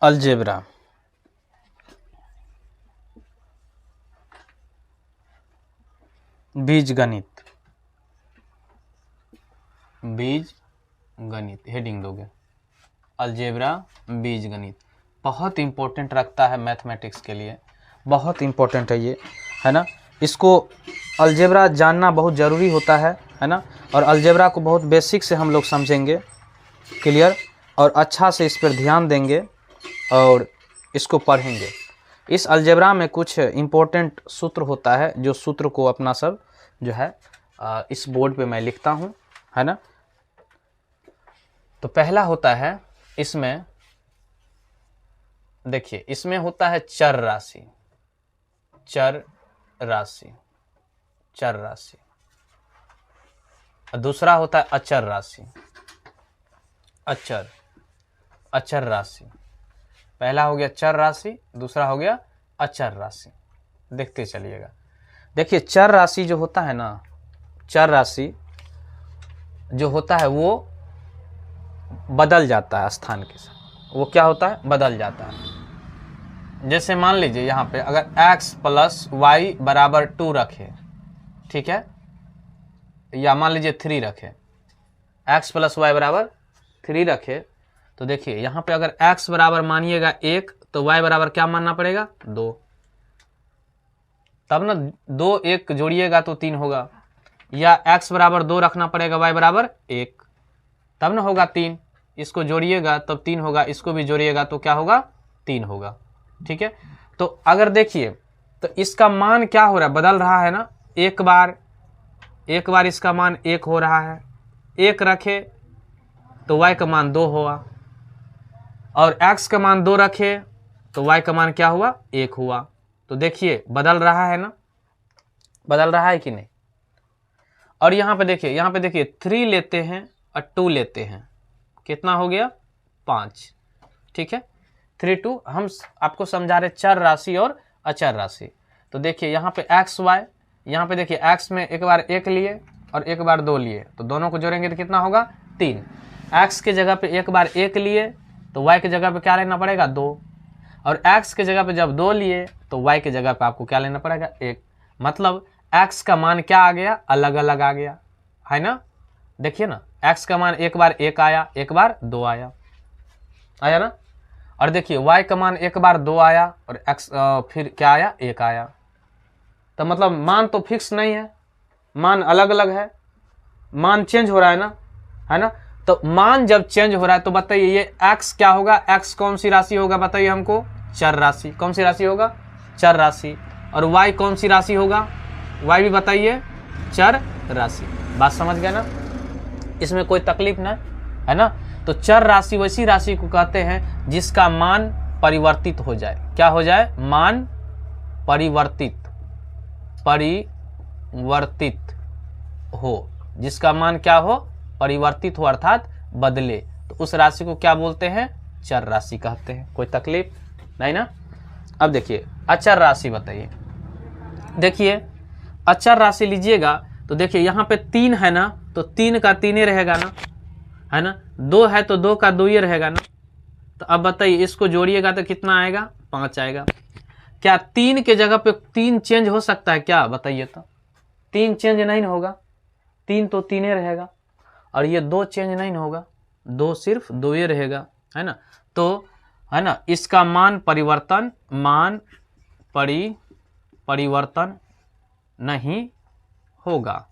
Algebra, बीजगणित, बीजगणित heading दोगे, अलजेब्रा बीजगणित बहुत इंपॉर्टेंट रखता है मैथमेटिक्स के लिए, बहुत इंपॉर्टेंट है ये, है ना। इसको अलजेब्रा जानना बहुत ज़रूरी होता है ना। और अलजेब्रा को बहुत बेसिक से हम लोग समझेंगे, क्लियर, और अच्छा से इस पर ध्यान देंगे और इसको पढ़ेंगे। इस अलजेब्रा में कुछ इम्पोर्टेंट सूत्र होता है, जो सूत्र को अपना सब जो है इस बोर्ड पे मैं लिखता हूँ, है ना। तो पहला होता है इसमें, देखिए इसमें होता है चर राशि, चर राशि, चर राशि। दूसरा होता है अचर राशि, अचर, अचर राशि। पहला हो गया चर राशि, दूसरा हो गया अचर राशि। देखते चलिएगा। देखिए चर राशि जो होता है ना, चर राशि जो होता है वो बदल जाता है स्थान के साथ। वो क्या होता है? बदल जाता है। जैसे मान लीजिए यहाँ पे अगर x प्लस वाई बराबर 2 रखे, ठीक है, या मान लीजिए 3 रखे, x प्लस वाई बराबर 3 रखे, तो देखिए यहाँ पे अगर x बराबर मानिएगा 1 तो y बराबर क्या मानना पड़ेगा? 2। तब ना 2 1 जोड़िएगा तो 3 होगा, या x बराबर 2 रखना पड़ेगा, y बराबर 1, तब ना होगा 3। इसको जोड़िएगा तब 3 होगा, इसको भी जोड़िएगा तो क्या होगा? 3 होगा, ठीक है। तो अगर देखिए तो इसका मान क्या हो रहा है? बदल रहा है ना। एक बार इसका मान 1 हो रहा है, 1 रखे तो y का मान 2 हुआ, और x का मान 2 रखे तो y का मान क्या हुआ? 1 हुआ। तो देखिए बदल रहा है ना, बदल रहा है कि नहीं। और यहाँ पे देखिए 3 लेते हैं और 2 लेते हैं, कितना हो गया? 5, ठीक है। 3 2 हम आपको समझा रहे चर राशि और अचर राशि। तो देखिए यहाँ पे एक्स वाई, यहाँ पे देखिए x में एक बार 1 लिए और एक बार 2 लिए, तो दोनों को जोड़ेंगे तो कितना होगा? 3। x के जगह पे एक बार 1 लिए तो y के जगह पे क्या लेना पड़ेगा? 2, और x के जगह पे जब 2 लिए तो y के जगह पे आपको क्या लेना पड़ेगा? 1। मतलब x का मान क्या आ गया? अलग अलग आ गया, है ना। देखिए ना, x का मान एक बार 1 आया, एक बार 2 आया, आया ना। और देखिए y का मान एक बार 2 आया और x फिर क्या आया? 1 आया। तो मतलब मान तो फिक्स नहीं है, मान अलग अलग है, मान चेंज हो रहा है ना, है ना। तो मान जब चेंज हो रहा है तो बताइए ये x क्या होगा? x कौन सी राशि होगा? बताइए हमको। चर राशि। कौन सी राशि होगा? चर राशि। और y कौन सी राशि होगा? y भी बताइए, चर राशि। बात समझ गए ना, इसमें कोई तकलीफ ना, है ना। तो चर राशि वैसी राशि को कहते हैं जिसका मान परिवर्तित हो जाए। क्या हो जाए? मान परिवर्तित, परिवर्तित हो, जिसका मान क्या हो? परिवर्तित हो, अर्थात बदले, तो उस राशि को क्या बोलते हैं? चर राशि कहते हैं। कोई तकलीफ नहीं ना। अब देखिए अचर राशि बताइए। देखिए अचर राशि लीजिएगा तो देखिए यहाँ पे 3 है ना, तो 3 का 3 ही रहेगा ना, है ना। 2 है तो 2 का 2 ही रहेगा ना। तो अब बताइए इसको जोड़िएगा तो कितना आएगा? 5 आएगा। क्या 3 के जगह पे 3 चेंज हो सकता है क्या? बताइए तो। 3 चेंज नहीं होगा, 3 तो 3 ही रहेगा, और ये 2 चेंज नहीं होगा, 2 सिर्फ 2 ही रहेगा, है ना। तो है ना, इसका मान परिवर्तन, मान परिवर्तन नहीं होगा,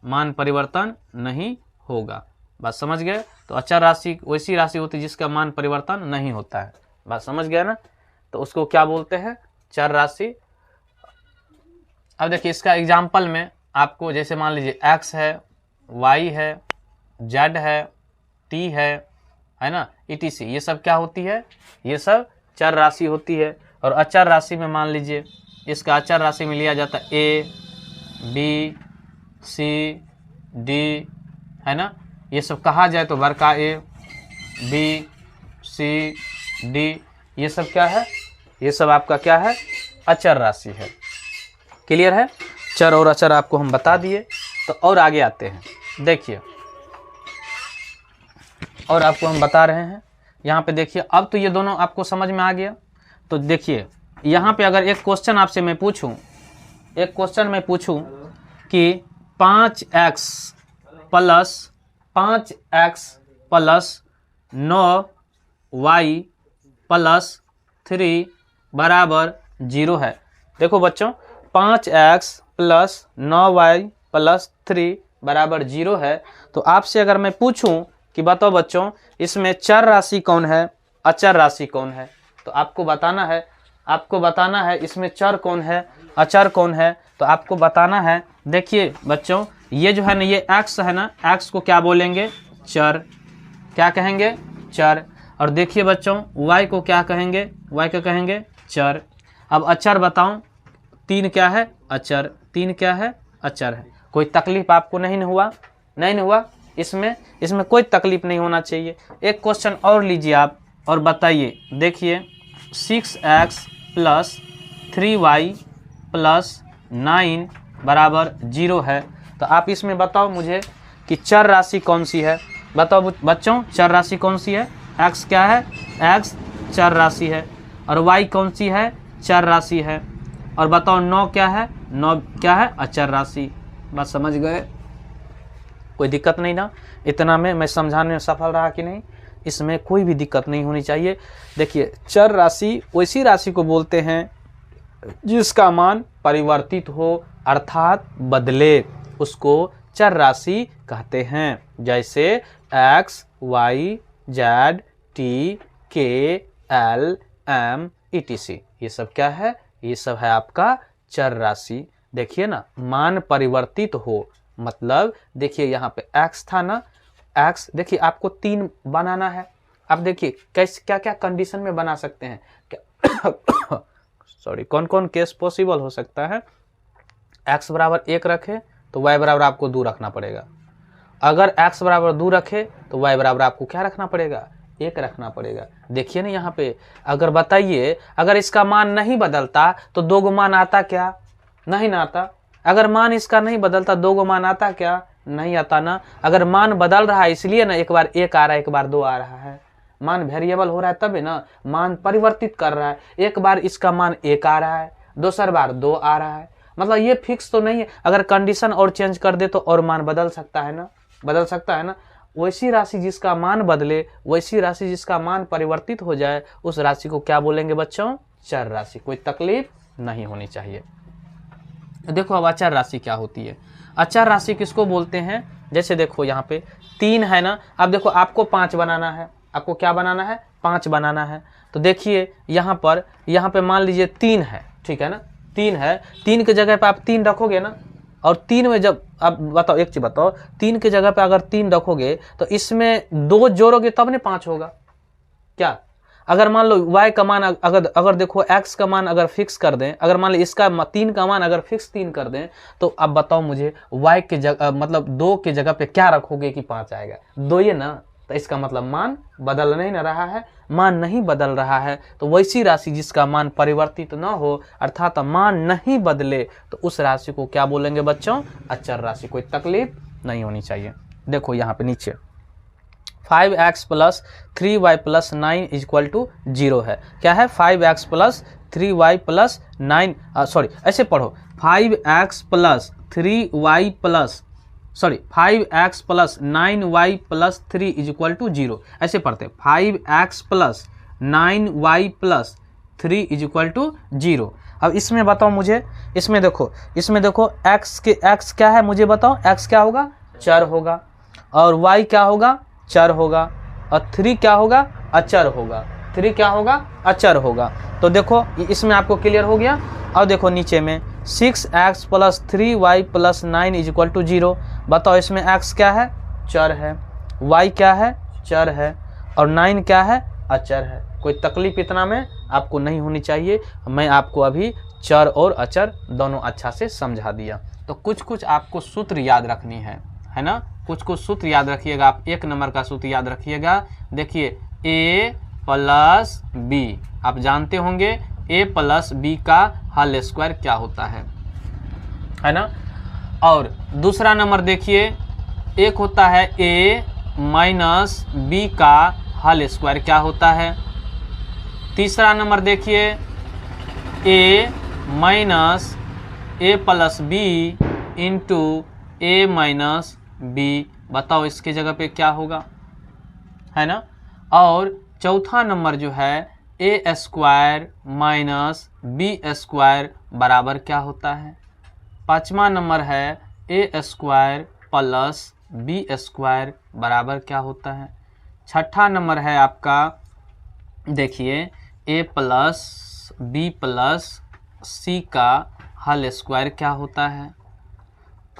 मान परिवर्तन नहीं होगा। बात समझ गए। तो अचर राशि वैसी राशि होती है जिसका मान परिवर्तन नहीं होता है। बात समझ गया ना। तो उसको क्या बोलते हैं? चर राशि। अब देखिए इसका एग्जाम्पल में आपको, जैसे मान लीजिए x है, y है, z है, t है ना, etc, ये सब क्या होती है? ये सब चर राशि होती है। और अचर राशि में मान लीजिए इसका अचर राशि में लिया जाता है a, b, c, d, है ना। ये सब कहा जाए तो बड़का a, b, c, d, ये सब क्या है? ये सब आपका क्या है? अचर राशि है। क्लियर है। चर और अचर आपको हम बता दिए। तो और आगे आते हैं। देखिए और आपको हम बता रहे हैं यहाँ पे देखिए, अब तो ये दोनों आपको समझ में आ गया। तो देखिए यहाँ पे अगर एक क्वेश्चन आपसे मैं पूछूं, एक क्वेश्चन मैं पूछूं कि 5x प्लस 9y प्लस 3 बराबर 0 है। देखो बच्चों, 5x प्लस 9y प्लस 3 बराबर 0 है। तो आपसे अगर मैं पूछूं कि बताओ बच्चों, इसमें चर राशि कौन है, अचर राशि कौन है, तो आपको बताना है इसमें चर कौन है, अचर कौन है, तो आपको बताना है। देखिए बच्चों, ये जो है ना, ये x है ना, x को क्या बोलेंगे, चर, क्या कहेंगे, चर। और देखिए बच्चों, y को क्या कहेंगे, y को कहेंगे चर। अब अचर बताऊं, 3 क्या है, अचर, 3 क्या है, अचर है। कोई तकलीफ आपको नहीं हुआ, नहीं हुआ, इसमें कोई तकलीफ नहीं होना चाहिए। एक क्वेश्चन और लीजिए आप और बताइए। देखिए 6x प्लस 3y प्लस 9 बराबर 0 है। तो आप इसमें बताओ मुझे कि चर राशि कौन सी है। बताओ बच्चों, चर राशि कौन सी है। x क्या है, x चर राशि है, और y कौन सी है, चर राशि है। और बताओ 9 क्या है, 9 क्या है, अचर राशि। बात समझ गए, कोई दिक्कत नहीं ना। इतना में मैं समझाने में सफल रहा कि नहीं, इसमें कोई भी दिक्कत नहीं होनी चाहिए। देखिए चर राशि वैसी राशि को बोलते हैं जिसका मान परिवर्तित हो, अर्थात बदले, उसको चर राशि कहते हैं। जैसे x, y, z, t, k, l, m, etc। ये सब क्या है, ये सब है आपका चर राशि। देखिए ना, मान परिवर्तित हो, मतलब देखिए यहाँ पे x था ना, x देखिए आपको 3 बनाना है। अब देखिए कैसे, क्या क्या कंडीशन में बना सकते हैं, सॉरी, कौन कौन केस पॉसिबल हो सकता है। x बराबर 1 रखे तो y बराबर आपको 2 रखना पड़ेगा। अगर x बराबर 2 रखे तो y बराबर आपको क्या रखना पड़ेगा, 1 रखना पड़ेगा। देखिए ना यहाँ पे, अगर बताइए, अगर इसका मान नहीं बदलता तो 2 गो मान आता क्या, नहीं ना आता। अगर मान इसका नहीं बदलता 2 गो मान आता क्या, नहीं आता ना। अगर मान बदल रहा है इसलिए ना, एक बार 1 आ रहा है, एक बार 2 आ रहा है। मान वेरिएबल हो रहा है तब है ना, मान परिवर्तित कर रहा है। एक बार इसका मान 1 आ रहा है, दूसर बार 2 आ रहा है, मतलब ये फिक्स तो नहीं है। अगर कंडीशन और चेंज कर दे तो और मान बदल सकता है ना, बदल सकता है ना। वैसी राशि जिसका मान बदले, वैसी राशि जिसका मान परिवर्तित हो जाए, उस राशि को क्या बोलेंगे बच्चों, चर राशि। कोई तकलीफ नहीं होनी चाहिए। देखो अब अचर राशि क्या होती है। अचर राशि किसको बोलते हैं, जैसे देखो यहाँ पे 3 है ना, अब देखो आपको 5 बनाना है, आपको क्या बनाना है, 5 बनाना है। तो देखिए यहाँ पे मान लीजिए 3 है, ठीक है ना, 3 है, 3 के जगह पे आप 3 रखोगे ना, और 3 में जब आप बताओ, एक चीज बताओ, 3 के जगह पे अगर 3 रखोगे तो इसमें 2 जोड़ोगे तब ने 5 होगा क्या। अगर मान लो y का मान अगर देखो x का मान अगर फिक्स कर दें, अगर मान लो इसका 3 का मान अगर फिक्स 3 कर दें, तो अब बताओ मुझे y के जगह मतलब 2 के जगह पे क्या रखोगे कि 5 आएगा, 2 ये ना। तो इसका मतलब मान बदल नहीं ना रहा है, मान नहीं बदल रहा है। तो वैसी राशि जिसका मान परिवर्तित ना हो, अर्थात मान नहीं बदले, तो उस राशि को क्या बोलेंगे बच्चों, अचर राशि। कोई तकलीफ नहीं होनी चाहिए। देखो यहाँ पे नीचे 5x plus 3y plus 9 equal to 0 है। क्या है, 5x plus 3y plus 9, sorry ऐसे पढ़ो, 5x plus 3y plus 5x plus 9y plus 3 equal to 0, ऐसे पढ़ते। 5x plus 9y plus 3 equal to 0। अब इसमें बताओ मुझे, इसमें देखो x क्या है मुझे बताओ, x क्या होगा, चर होगा, और y क्या होगा, चर होगा, और 3 क्या होगा, अचर होगा। 3 क्या होगा, अचर होगा। तो देखो इसमें आपको क्लियर हो गया। और देखो नीचे में 6x plus 3y plus 9 equal to 0। बताओ इसमें x क्या है, चर है, y क्या है, चर है, और 9 क्या है, अचर है। कोई तकलीफ इतना में आपको नहीं होनी चाहिए। मैं आपको अभी चर और अचर दोनों अच्छा से समझा दिया। तो कुछ आपको सूत्र याद रखनी है ना, कुछ सूत्र याद रखिएगा। आप 1 नंबर का सूत्र याद रखिएगा। देखिए a प्लस b, आप जानते होंगे a प्लस b का होल स्क्वायर क्या होता है ना। और दूसरा नंबर देखिए, एक होता है a माइनस b का हल स्क्वायर क्या होता है। तीसरा नंबर देखिए a minus a plus B into A minus b, बताओ इसके जगह पे क्या होगा, है ना। और चौथा नंबर जो है A square minus b square बराबर क्या होता है। पांचवा नंबर है A square plus B square बराबर क्या होता है। छठा नंबर है आपका देखिए ए प्लस बी प्लस सी का हल स्क्वायर क्या होता है।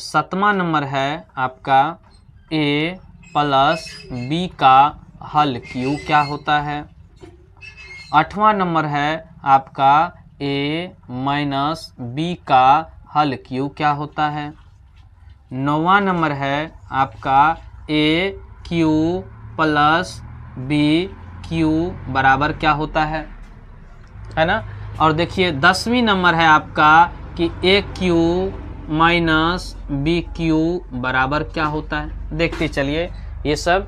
सातवां नंबर है आपका ए प्लस बी का हल क्यू क्या होता है। आठवां नंबर है आपका ए माइनस बी का हल क्यू क्या होता है। नौवां नंबर है आपका ए क्यू प्लस बी क्यू बराबर क्या होता है ना। और देखिए 10वीं नंबर है आपका कि A cube minus B cube बराबर क्या होता है। देखते चलिए ये सब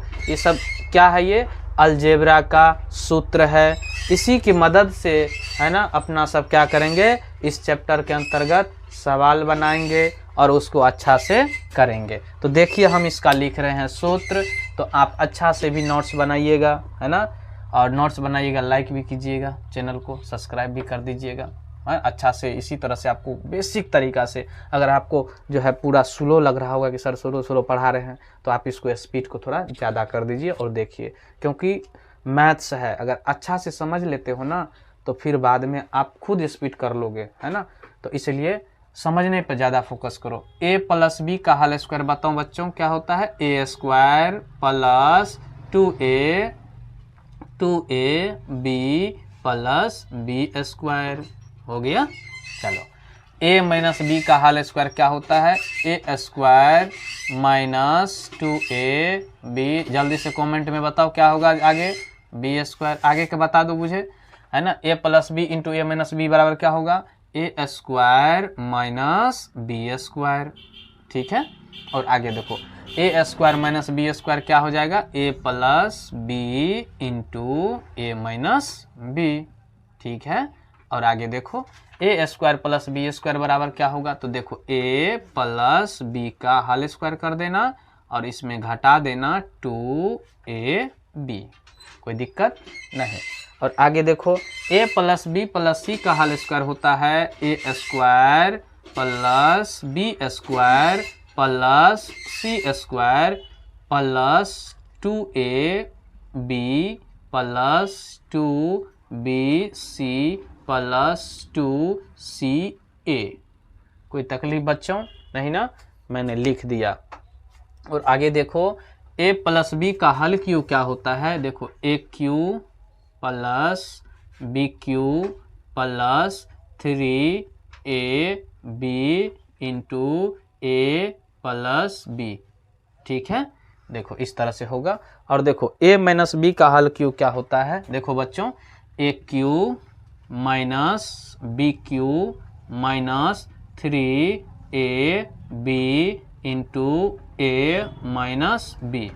क्या है, ये अलजेब्रा का सूत्र है। इसी की मदद से है ना अपना सब क्या करेंगे, इस चैप्टर के अंतर्गत सवाल बनाएंगे और उसको अच्छा से करेंगे। तो देखिए हम इसका लिख रहे हैं सूत्र, तो आप अच्छा से भी नोट्स बनाइएगा, है ना। और नोट्स बनाइएगा, लाइक भी कीजिएगा, चैनल को सब्सक्राइब भी कर दीजिएगा, अच्छा से। इसी तरह से आपको बेसिक तरीका से, अगर आपको जो है पूरा स्लो लग रहा होगा कि सर स्लो पढ़ा रहे हैं, तो आप इसको स्पीड को थोड़ा ज़्यादा कर दीजिए और देखिए, क्योंकि मैथ्स है, अगर अच्छा से समझ लेते हो ना तो फिर बाद में आप खुद स्पीड कर लोगे, है ना। तो इसलिए समझने पर ज़्यादा फोकस करो। ए प्लस बी का हल स्क्वायर बताओ बच्चों क्या होता है, A square plus 2a B plus B square हो गया। चलो a माइनस बी का हल स्क्वायर क्या होता है, A square minus 2a B. जल्दी से कमेंट में बताओ क्या होगा आगे, बी स्क्वायर। आगे के बता दो मुझे, है ना। a plus B into A minus b बराबर क्या होगा, a square minus b square, ठीक है। और आगे देखो a square minus b square क्या हो जाएगा, a plus B into A minus B, ठीक है। और आगे देखो a square plus B square बराबर क्या होगा, तो देखो ए प्लस बी का हल स्क्वायर कर देना और इसमें घटा देना 2ab, कोई दिक्कत नहीं। और आगे देखो A plus B plus C का हल स्क्वायर होता है A square plus B square plus C square plus 2ab plus 2bc plus 2ca। कोई तकलीफ बच्चों नहीं ना, मैंने लिख दिया। और आगे देखो a प्लस बी का हल क्यू क्या होता है, देखो A cube plus B cube plus 3ab into A plus B, ठीक है। देखो इस तरह से होगा। और देखो a माइनस बी का हल क्यू क्या होता है, देखो बच्चों A cube minus B cube minus 3ab into A minus B,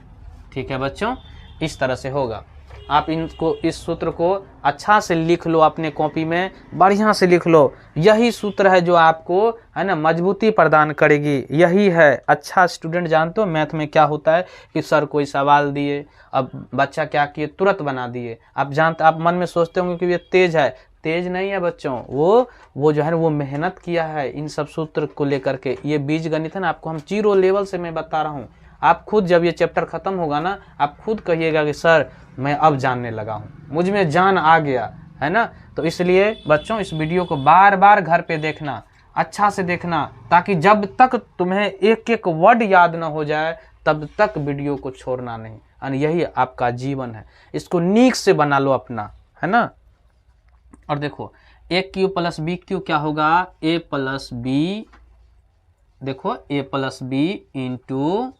ठीक है बच्चों। इस तरह से होगा। आप इनको, इस सूत्र को अच्छा से लिख लो, अपने कॉपी में बढ़िया से लिख लो। यही सूत्र है जो आपको है ना मजबूती प्रदान करेगी, यही है। अच्छा स्टूडेंट जानते हो मैथ में क्या होता है कि सर कोई सवाल दिए, अब बच्चा क्या किए तुरंत बना दिए। आप मन में सोचते होंगे कि ये तेज है, तेज नहीं है बच्चों, वो जो है ना वो मेहनत किया है इन सब सूत्र को लेकर के। ये बीज गणित है ना, आपको हम 0 लेवल से मैं बता रहा हूँ। आप खुद जब ये चैप्टर खत्म होगा ना, आप खुद कहिएगा कि सर मैं अब जानने लगा हूँ, मुझ में जान आ गया, है ना। तो इसलिए बच्चों इस वीडियो को बार बार घर पे देखना, अच्छा से देखना, ताकि जब तक तुम्हें एक एक वर्ड याद ना हो जाए तब तक वीडियो को छोड़ना नहीं। और यही आपका जीवन है, इसको नीक से बना लो अपना, है ना। और देखो A cube plus B cube क्या होगा, ए प्लस बी, देखो A plus B into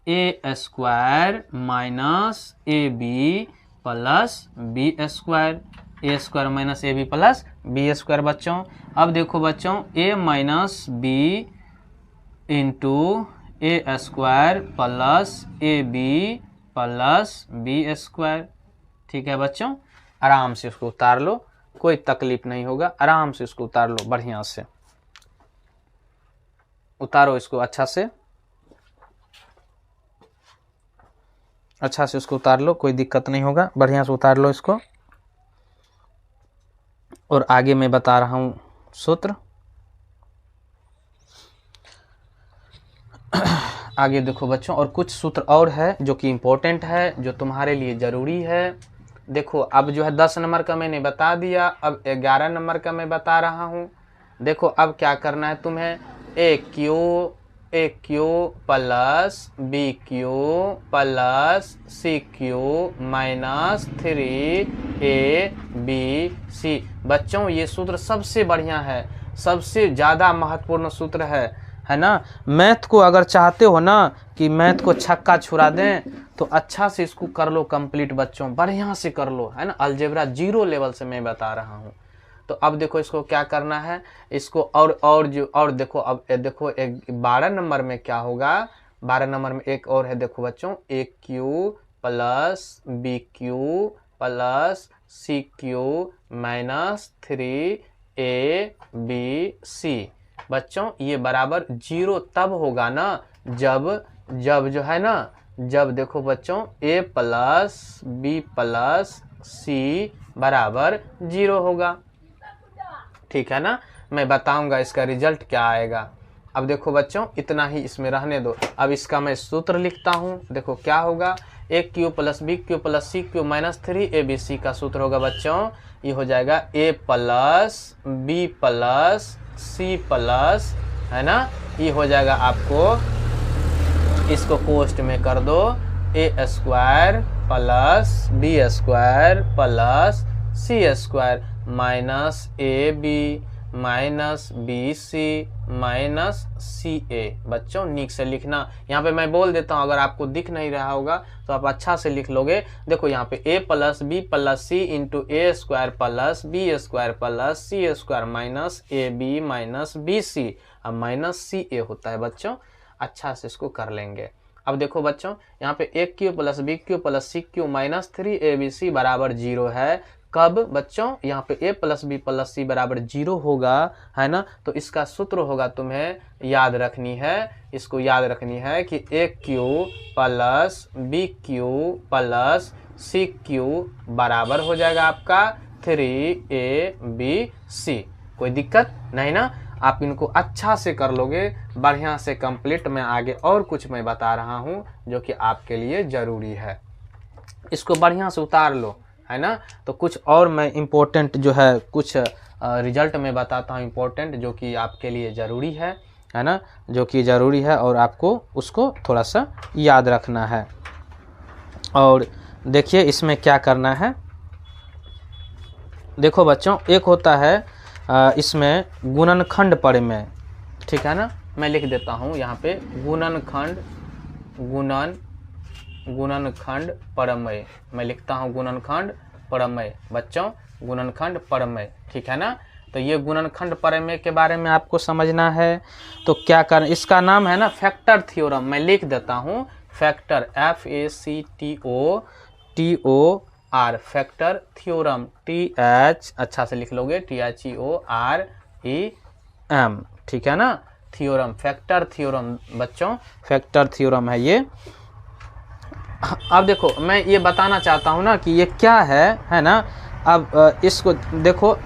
A square minus A B plus B square, A square minus A B plus B square बच्चों। अब देखो बच्चों A minus B into A square plus A B plus B square, ठीक है बच्चों, आराम से उसको उतार लो, कोई तकलीफ नहीं होगा, आराम से उसको उतार लो, बढ़िया से उतारो इसको, अच्छा से उसको उतार लो, कोई दिक्कत नहीं होगा, बढ़िया से उतार लो इसको। और आगे मैं बता रहा हूं सूत्र। आगे देखो बच्चों, और कुछ सूत्र और है जो कि इम्पोर्टेंट है, जो तुम्हारे लिए ज़रूरी है। देखो अब जो है 10 नंबर का मैंने बता दिया, अब 11 नंबर का मैं बता रहा हूँ। देखो अब क्या करना है तुम्हें, A cube plus B cube plus C cube minus 3ab। बच्चों ये सूत्र सबसे बढ़िया है, सबसे ज़्यादा महत्वपूर्ण सूत्र है ना। मैथ को अगर चाहते हो ना कि मैथ को छक्का छुड़ा दें, तो अच्छा से इसको कर लो कंप्लीट बच्चों, बढ़िया से कर लो, है ना। अलजेब्रा 0 लेवल से मैं बता रहा हूँ। तो अब देखो इसको क्या करना है, इसको और देखो, अब देखो 12 नंबर में क्या होगा, 12 नंबर में एक और है, देखो बच्चों, A cube plus B cube plus C cube minus 3ab। बच्चों ये बराबर 0 तब होगा ना जब जो है ना, जब देखो बच्चों a plus B plus C बराबर 0 होगा, ठीक है ना। मैं बताऊंगा इसका रिजल्ट क्या आएगा। अब देखो बच्चों इतना ही इसमें रहने दो, अब इसका मैं सूत्र लिखता हूँ। देखो क्या होगा, A cube plus B cube plus C cube minus 3ab का सूत्र होगा बच्चों, ये हो जाएगा a plus B plus C plus, है ना, ये हो जाएगा आपको, इसको कोष्ट में कर दो, a square plus B square plus C square minus A B minus B C minus C A. बच्चों नीक से लिखना, यहाँ पे मैं बोल देता हूँ, अगर आपको दिख नहीं रहा होगा तो आप अच्छा से लिख लोगे। देखो यहाँ पे a plus B plus c into A square plus B square plus C square minus A B minus B c, अब माइनस सी ए होता है बच्चों। अच्छा से इसको कर लेंगे। अब देखो बच्चों यहाँ पे A cube plus B cube plus C cube minus 3abc बराबर 0 है। कब बच्चों, यहाँ पे a plus B plus C बराबर 0 होगा, है ना। तो इसका सूत्र होगा, तुम्हें याद रखनी है, इसको याद रखनी है कि A cube plus B cube plus C cube बराबर हो जाएगा आपका 3abc। कोई दिक्कत नहीं ना, आप इनको अच्छा से कर लोगे, बढ़िया से कंप्लीट। मैं आगे और कुछ मैं बता रहा हूँ जो कि आपके लिए ज़रूरी है, इसको बढ़िया से उतार लो, है ना। तो कुछ और मैं इम्पोर्टेंट जो है कुछ रिजल्ट में बताता हूँ इम्पोर्टेंट, जो कि आपके लिए ज़रूरी है ना, जो कि ज़रूरी है और आपको उसको थोड़ा सा याद रखना है। और देखिए इसमें क्या करना है। देखो बच्चों एक होता है इसमें गुणनखंड परिमेय, ठीक है ना। मैं लिख देता हूँ यहाँ पे गुणनखंड परिमेय, मैं लिखता हूँ गुणनखंड परिमेय बच्चों, गुणनखंड परिमेय, ठीक है ना। तो ये गुणनखंड परिमेय के बारे में आपको समझना है। तो क्या कर, इसका नाम है ना फैक्टर थ्योरम, मैं लिख देता हूँ factor, FACTOR factor theorem, TH अच्छा से लिख लोगे, THEOREM, ठीक है ना। थ्योरम, फैक्टर थ्योरम बच्चों, फैक्टर थ्योरम है ये। अब देखो मैं ये बताना चाहता हूँ ना कि ये क्या है ना। अब इसको देखो,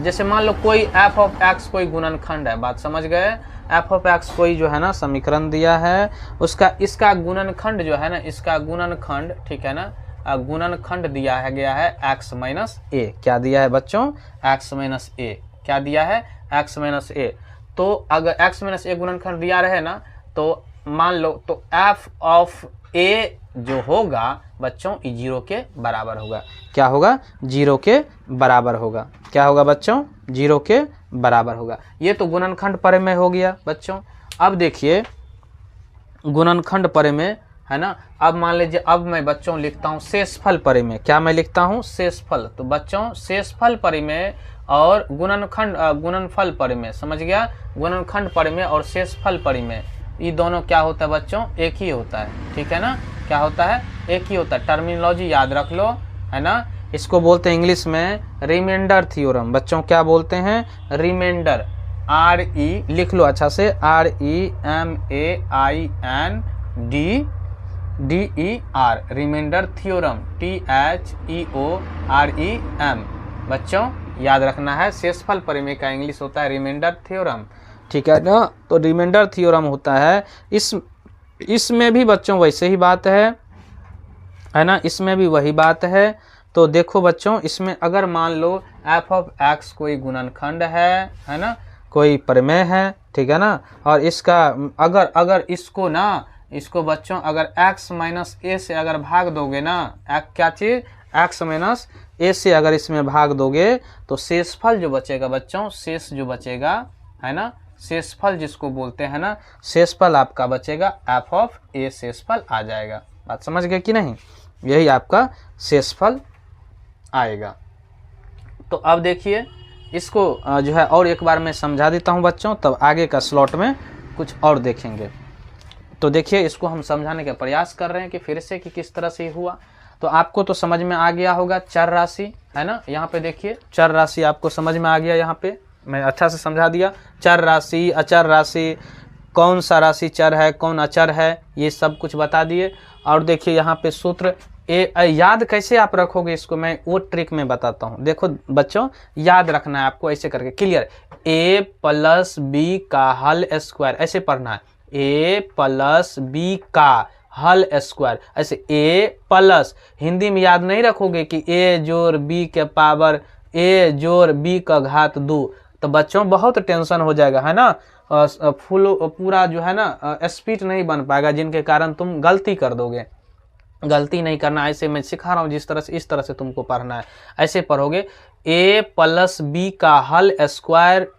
जैसे मान लो कोई f ऑफ x कोई गुणनखंड है, बात समझ गए। f ऑफ x कोई जो है ना समीकरण दिया है, उसका इसका गुणनखंड जो है ना, इसका गुणनखंड, ठीक है ना, गुणनखंड दिया है गया है x माइनस ए। क्या दिया है बच्चों, x माइनस ए, क्या दिया है, x माइनस ए। तो अगर x माइनस ए गुणनखंड दिया रहे ना, तो मान लो तो f ऑफ a जो होगा बच्चों 0 के बराबर होगा। क्या होगा, 0 के बराबर होगा। क्या होगा बच्चों, 0 के बराबर होगा। ये तो गुणनखंड परिमेय हो गया बच्चों। अब देखिए गुणनखंड परिमेय, है ना। अब मान लीजिए, अब मैं बच्चों लिखता हूँ शेषफल परिमेय। क्या मैं लिखता हूँ, शेषफल। तो बच्चों शेषफल परिमेय और गुणनफल परिमेय, समझ गया। गुणनखंड परिमेय और शेषफल परिमेय, ये दोनों क्या होता है बच्चों, एक ही होता है, ठीक है ना। क्या होता है, एक ही होता है। टर्मिनोलॉजी याद रख लो, है ना। इसको बोलते हैं इंग्लिश में रिमाइंडर थ्योरम। बच्चों क्या बोलते हैं? रिमाइंडर, RE लिख लो अच्छा से, REMAINDER, रिमाइंडर थ्योरम, THEOREM। बच्चों याद रखना है, शेषफल परिमेय का इंग्लिश होता है रिमाइंडर थ्योरम, ठीक है ना। तो रिमाइंडर थ्योरम होता है, इसमें भी बच्चों वैसे ही बात है ना, इसमें भी वही बात है। तो देखो बच्चों, इसमें अगर मान लो f ऑफ x कोई गुणनखंड है ना, कोई परिमेय है, ठीक है ना, और इसका अगर इसको ना, इसको बच्चों अगर x माइनस a से अगर भाग दोगे ना, क्या चीज, x माइनस a से अगर इसमें भाग दोगे तो शेषफल जो बचेगा बच्चों, शेष जो बचेगा है ना, शेषफल जिसको बोलते हैं ना, शेषफल आपका बचेगा f ऑफ a, शेषफल आ जाएगा। बात समझ गए कि नहीं? यही आपका शेषफल आएगा। तो अब देखिए इसको जो है और एक बार मैं समझा देता हूं बच्चों, तब आगे का स्लॉट में कुछ और देखेंगे। तो देखिए इसको हम समझाने का प्रयास कर रहे हैं कि फिर से कि किस तरह से हुआ। तो आपको तो समझ में आ गया होगा चर राशि, है ना। यहाँ पे देखिए चर राशि आपको समझ में आ गया, यहाँ पे मैं अच्छा से समझा दिया। चर राशि, अचर राशि, कौन सा राशि चर है, कौन अचर है, ये सब कुछ बता दिए। और देखिए यहाँ पे सूत्र याद कैसे आप रखोगे इसको, मैं वो ट्रिक में बताता हूँ। देखो बच्चों याद रखना है आपको ऐसे करके, क्लियर। a प्लस बी का हल स्क्वायर, ऐसे पढ़ना है, a प्लस बी का हल स्क्वायर, ऐसे a प्लस, हिंदी में याद नहीं रखोगे कि a जोड़ b के पावर a जोड़ b का घात 2, तो बच्चों बहुत टेंशन हो जाएगा, है ना। फुल पूरा जो है ना स्पीड नहीं बन पाएगा, जिनके कारण तुम गलती कर दोगे। गलती नहीं करना, ऐसे मैं सिखा रहा हूँ जिस तरह से, इस तरह से तुमको पढ़ना है। ऐसे पढ़ोगे a प्लस बी का हल square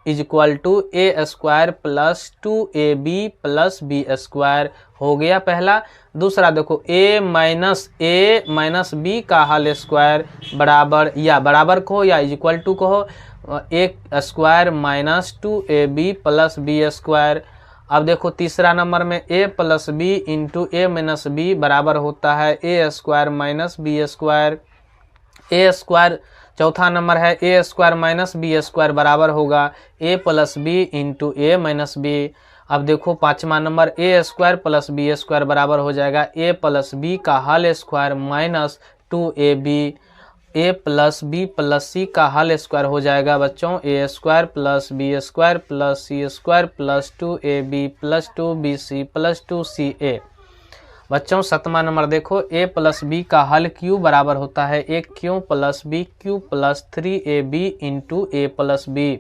is equal to a square plus 2ab plus B square, हो गया पहला। दूसरा देखो a माइनस बी का हल स्क्वायर बराबर, या बराबर कहो या इज इक्वल टू कहो, a square minus 2ab plus B square. अब देखो तीसरा नंबर में a plus B into a minus b बराबर होता है a square minus b square. a square चौथा नंबर है a square minus b square बराबर होगा a plus B into a minus b. अब देखो पांचवा number a square plus B square बराबर हो जाएगा a प्लस बी का हल square minus 2ab। a plus B plus C का हल स्क्वायर हो जाएगा बच्चों a square plus B square plus C square plus 2ab plus 2bc plus 2ca। बच्चों सातवां नंबर देखो a प्लस बी का हल क्यू बराबर होता है a cube plus B cube plus 3ab into a plus b.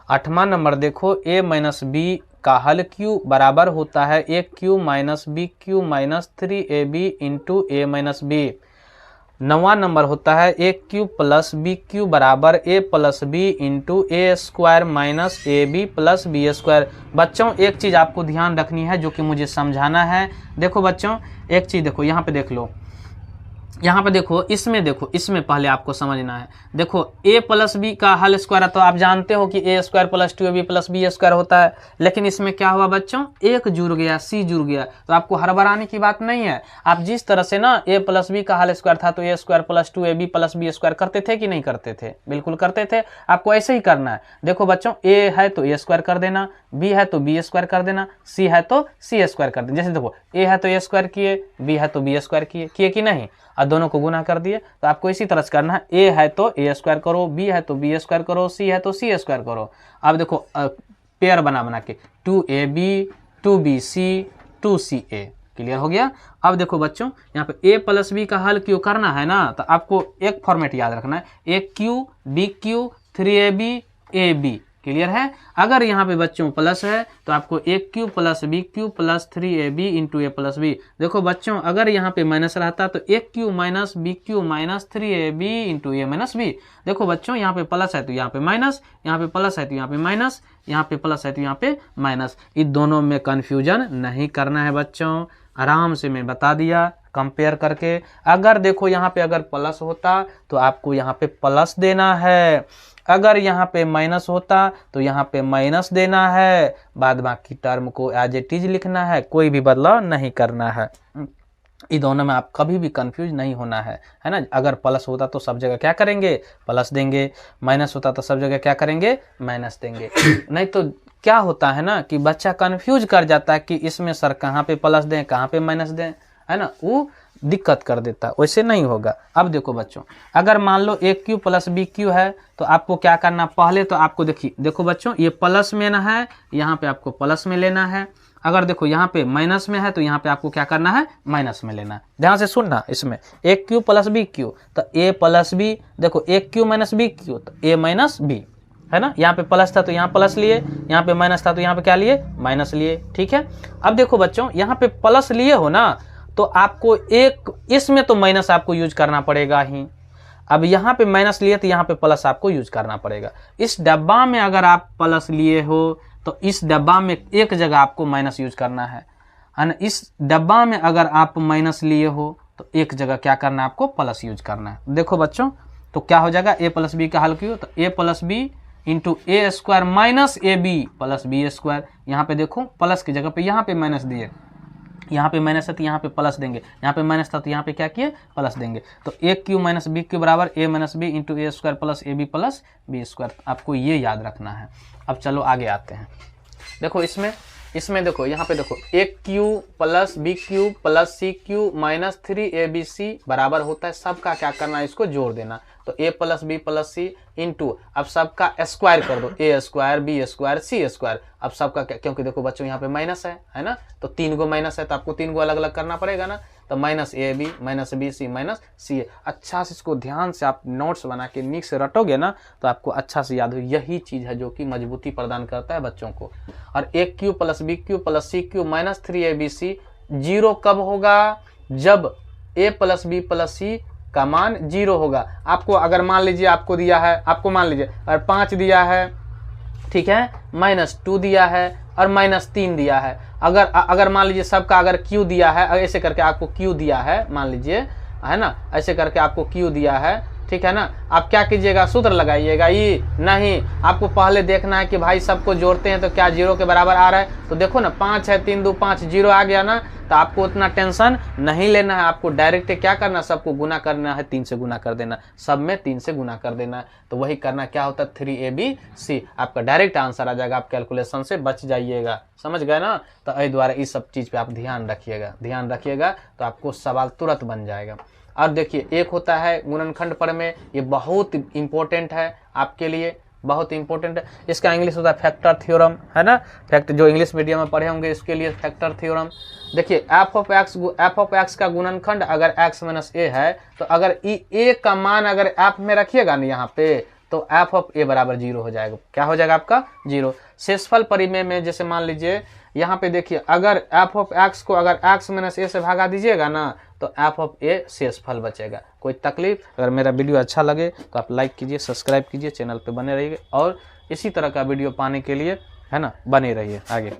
आठवां नंबर देखो a माइनस बी का हल क्यू बराबर होता है a cube minus B cube minus 3ab into a minus b. नौवां नंबर होता है a cube plus B cube बराबर a plus B into a square minus A B plus B square. बच्चों एक चीज़ आपको ध्यान रखनी है जो कि मुझे समझाना है। देखो बच्चों एक चीज़ देखो, यहाँ पे देख लो, यहाँ पे देखो, इसमें पहले आपको समझना है। देखो a प्लस बी का हल स्क्वायर है तो आप जानते हो कि a square plus 2ab plus B square होता है, लेकिन इसमें क्या हुआ बच्चों, एक जुड़ गया, c जुड़ गया, तो आपको हड़बड़ाने की बात नहीं है। आप जिस तरह से ना a प्लस बी का हल स्क्वायर था तो a square plus 2ab plus B square करते थे कि नहीं करते थे? बिल्कुल करते थे। आपको ऐसे ही करना है। देखो बच्चों a है तो a स्क्वायर कर देना, b है तो b स्क्वायर कर देना, c है तो c स्क्वायर कर देना। जैसे देखो a है तो a स्क्वायर किए, b है तो b स्क्वायर किए कि नहीं, और दोनों को गुना कर दिए। तो आपको इसी तरह से करना है, a है तो a स्क्वायर करो, b है तो b स्क्वायर करो, c है तो c स्क्वायर करो। अब देखो पेयर बना के 2ab 2bc 2ca, क्लियर हो गया। अब देखो बच्चों यहाँ पे a प्लस बी का हल क्यों करना है ना, तो आपको एक फॉर्मेट याद रखना है, a Q b Q 3ab ab, clear है। अगर यहाँ पे बच्चों प्लस है तो आपको a cube plus B cube plus 3ab into a plus B. देखो बच्चों अगर यहाँ पे माइनस रहता तो a cube minus B cube minus 3ab into a minus b. देखो बच्चों यहाँ पे प्लस है तो यहाँ पे माइनस, यहाँ पे प्लस है तो यहाँ पे माइनस, यहाँ पे प्लस है तो यहाँ पे माइनस। इन दोनों में कंफ्यूजन नहीं करना है बच्चों, आराम से मैं बता दिया कंपेयर करके। अगर देखो यहाँ पे अगर प्लस होता तो आपको यहाँ पे प्लस देना है, अगर यहाँ पे माइनस होता तो यहाँ पे माइनस देना है, बाद बाकी टर्म को एज इट इज लिखना है, कोई भी बदलाव नहीं करना है। इन दोनों में आप कभी भी कंफ्यूज नहीं होना है ना। अगर प्लस होता तो सब जगह क्या करेंगे, प्लस देंगे, माइनस होता तो सब जगह क्या करेंगे, माइनस देंगे। नहीं तो क्या होता है ना कि बच्चा कंफ्यूज कर जाता है कि इसमें सर कहाँ पे प्लस दें कहाँ पे माइनस दें, है ना, वो दिक्कत कर देता है। वैसे नहीं होगा। अब देखो बच्चों, अगर मान लो ए क्यू प्लस बी क्यू है तो आपको क्या करना, पहले तो आपको देखो बच्चों, ये प्लस में ना है, यहाँ पे आपको प्लस में लेना है। अगर देखो यहाँ पे माइनस में है तो यहाँ पे आपको क्या करना है, माइनस में लेना है। ध्यान से सुनना, इसमें ए क्यू प्लस बी क्यू, तो ए प्लस बी, देखो A cube minus B Q, तो ए माइनस बी, है ना। यहाँ पे प्लस था तो यहाँ प्लस लिए, यहाँ पे माइनस था तो यहाँ पे क्या लिए, माइनस लिए। ठीक है। अब देखो बच्चों, यहाँ पे प्लस लिए हो ना, तो आपको एक इसमें तो माइनस आपको यूज करना पड़ेगा ही। अब यहाँ पे माइनस लिए तो यहाँ पे प्लस आपको यूज करना पड़ेगा। इस डब्बा में अगर आप प्लस लिए हो तो इस डब्बा में एक जगह आपको माइनस यूज करना है ना। इस डब्बा में अगर आप माइनस लिए हो तो एक जगह क्या करना है, आपको प्लस यूज करना है। देखो बच्चों, तो क्या हो जाएगा, ए प्लस बी का हल क्यों, तो A plus B into A square minus A B plus B square. यहाँ पे देखो प्लस की जगह पे यहाँ पे माइनस दिए, यहाँ पे माइनस है तो यहाँ पे प्लस देंगे, यहाँ पे माइनस था तो यहाँ पे क्या किए, प्लस देंगे। तो A cube minus B cube बराबर A minus B into A square plus A B square. आपको ये याद रखना है। अब चलो आगे आते हैं। देखो इसमें देखो, यहाँ पे देखो A cube plus B cube plus C cube minus 3abc बराबर होता है, सबका क्या करना है, इसको जोड़ देना। तो A plus B plus c into, अब सबका स्क्वायर कर दो, ए स्क्वायर बी स्क्वायर सी स्क्वायर। अब सबका क्योंकि देखो बच्चों यहाँ पे माइनस है ना, तो 3 गो माइनस है तो आपको 3 गो अलग अलग करना पड़ेगा ना। तो minus A B minus B C minus C A. अच्छा से इसको ध्यान से आप नोट्स बना के नीक से रटोगे ना तो आपको अच्छा से याद हो। यही चीज है जो कि मजबूती प्रदान करता है बच्चों को। और A cube plus B cube plus C cube minus 3abc zero कब होगा, जब A plus B plus C का मान 0 होगा। आपको अगर मान लीजिए आपको दिया है, आपको मान लीजिए अगर 5 दिया है, ठीक है, -2 दिया है और -3 दिया है। अगर मान लीजिए सबका अगर क्यू दिया है, ऐसे करके आपको क्यू दिया है, मान लीजिए, है ना, ऐसे करके आपको क्यू दिया है, ठीक है ना। आप क्या कीजिएगा, सूत्र लगाइएगा। ये नहीं, आपको पहले देखना है कि भाई सबको जोड़ते हैं तो क्या 0 के बराबर आ रहा है। तो देखो ना, 5 है, 3 2 5 0 आ गया ना, तो आपको उतना टेंशन नहीं लेना है। आपको डायरेक्ट क्या करना, सबको गुना करना है, 3 से गुना कर देना, सब में 3 से गुना कर देना। तो वही करना, क्या होता है 3abc, आपका डायरेक्ट आंसर आ जाएगा। आप कैलकुलेशन से बच जाइएगा, समझ गए ना। तो इस द्वारा इस सब चीज पे आप ध्यान रखिएगा तो आपको सवाल तुरंत बन जाएगा। और देखिए, एक होता है गुणनखंड प्रमेय, ये बहुत इंपॉर्टेंट है आपके लिए, बहुत इंपॉर्टेंट है। इसका इंग्लिश होता है फैक्टर थ्योरम, है ना। फैक्टर जो इंग्लिश मीडियम में पढ़े होंगे इसके लिए फैक्टर थ्योरम। देखिए, एफ ऑफ एक्स का गुणनखंड अगर x माइनस ए है, तो अगर ए का मान अगर एफ में रखिएगा ना यहाँ पे, तो एफ ऑफ ए बराबर 0 हो जाएगा। क्या हो जाएगा आपका, 0। शेषफल परिमेय में जैसे मान लीजिए यहाँ पे देखिए, अगर एफ ऑफ एक्स को अगर x माइनस ए से भागा दीजिएगा ना, तो एफ ऑफ ए शेषफल बचेगा। कोई तकलीफ? अगर मेरा वीडियो अच्छा लगे तो आप लाइक कीजिए, सब्सक्राइब कीजिए, चैनल पे बने रहिए और इसी तरह का वीडियो पाने के लिए, है ना, बने रहिए आगे।